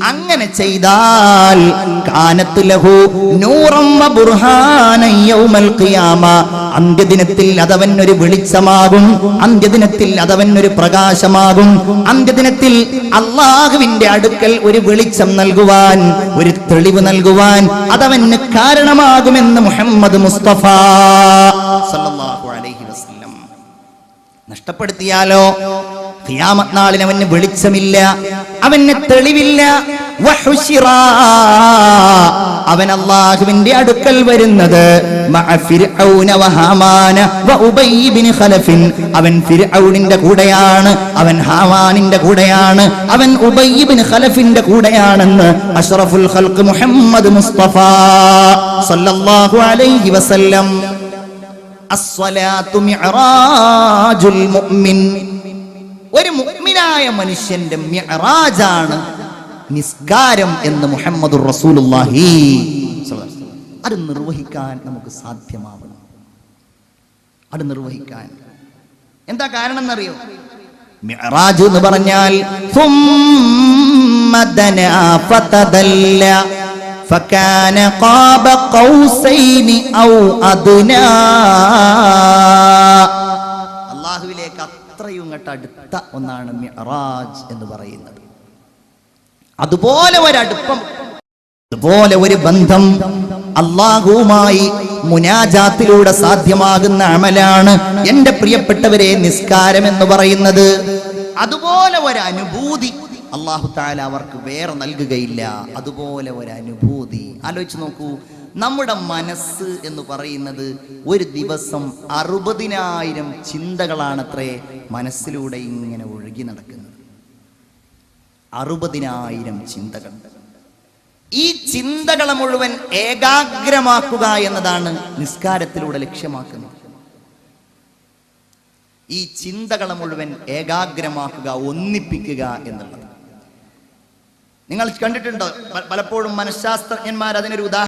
അങ്ങനെ ചെയ്താൽ കാനത്ത് ലഹു നൂറൻ വ ബുർഹാനൻ യൗമൽ ഖിയാമ, അന്ത്യദിനത്തിൽ അതവൻ ഒരു വെളിച്ചമാകും, അന്ത്യദിനത്തിൽ അതവൻ ഒരു പ്രകാശമാകും, അന്ത്യദിനത്തിൽ അള്ളാഹുവിന്റെ അടുക്കൽ ഒരു വെളിച്ചം നൽകുവാൻ, ഒരു തെളിവ് നൽകുവാൻ അതവന് കാരണമാകുമെന്ന് മുഹമ്മദ് മുസ്തഫ സല്ലല്ലാഹു അലൈഹി വസല്ലം. നഷ്ടപ്പെടുത്തിയാലോ ഖിയാമത്ത് നാളിൽ അവന് വെളിച്ചമില്ല, അവന് തെളിവില്ല. അവൻ അല്ലാഹുവിന്റെ അടുക്കൽ വരുന്നത് മഅ ഫിർഔന വഹാമാന വഉബൈ ഇബ്നു ഖലഫ്, അവൻ ഫിർഔനിന്റെ കൂടെയാണ്, അവൻ ഹാമാനിന്റെ കൂടെയാണ്, അവൻ ഉബൈ ഇബ്നു ഖലഫിന്റെ കൂടെയാണെന്ന് അഷ്റഫുൽ ഖൽഖ് മുഹമ്മദ് മുസ്തഫ സല്ലല്ലാഹു അലൈഹി വസല്ലം. അസ്സലാത്തു മിഅ്റാജുൽ മുഅ്മിൻ, ഒരു മുഅ്മിനായ മനുഷ്യന്റെ മിഅ്റാജാണ് നിസ്കാരം എന്ന് മുഹമ്മദുർ റസൂലുള്ളാഹി സ്വല്ലല്ലാഹു അലൈഹി വസല്ലം. അത് നിർവഹിക്കാൻ നമുക്ക് സാധ്യമാവണം, അത് നിർവഹിക്കാൻ. എന്താ കാരണം എന്നറിയോ? മിഅ്റാജ് എന്ന് പറഞ്ഞാൽ സുമ്മ ദനാ ഫതദല്ല ഫകാന ഖാബ ഖൗസൈനി ഔ അദ്നാ, അല്ലാഹുവിലേക്ക് അത്രയും അടുത്ത ഒന്നാണ് മിഅ്റാജ് എന്ന് പറയുന്നത്. അതുപോലെ ഒരടുപ്പം, അതുപോലെ ഒരു ബന്ധം അല്ലാഹുവുമായി മുനാജാത്തിലൂടെ സാധ്യമാകുന്ന അമലാണ് എന്റെ പ്രിയപ്പെട്ടവരെ നിസ്കാരം എന്ന് പറയുന്നത്. അതുപോലെ ഒരു അനുഭൂതി അല്ലാഹു തആല അവർക്ക് വേറെ നൽകുകയില്ല. അതുപോലെ ഒരു അനുഭൂതി ആലോചിച്ച് നോക്കൂ. നമ്മുടെ മനസ്സ് എന്ന് പറയുന്നത് ഒരു ദിവസം 60,000 ചിന്തകളാണത്രേ മനസ്സിലൂടെ ഇങ്ങനെ ഒഴുകി നടക്കുന്നത്. 60,000 ചിന്തകൾ. ഈ ചിന്തകളെ മുഴുവൻ ഏകാഗ്രമാക്കുക എന്നതാണ് നിസ്കാരത്തിലൂടെ ലക്ഷ്യമാക്കുന്നത്. ഈ ചിന്തകളെ മുഴുവൻ ഏകാഗ്രമാക്കുക, ഒന്നിപ്പിക്കുക എന്നുള്ളത്. നിങ്ങൾ കണ്ടിട്ടുണ്ടോ, പലപ്പോഴും മനഃശാസ്ത്രജ്ഞന്മാർ അതിനൊരു ഉദാഹരണം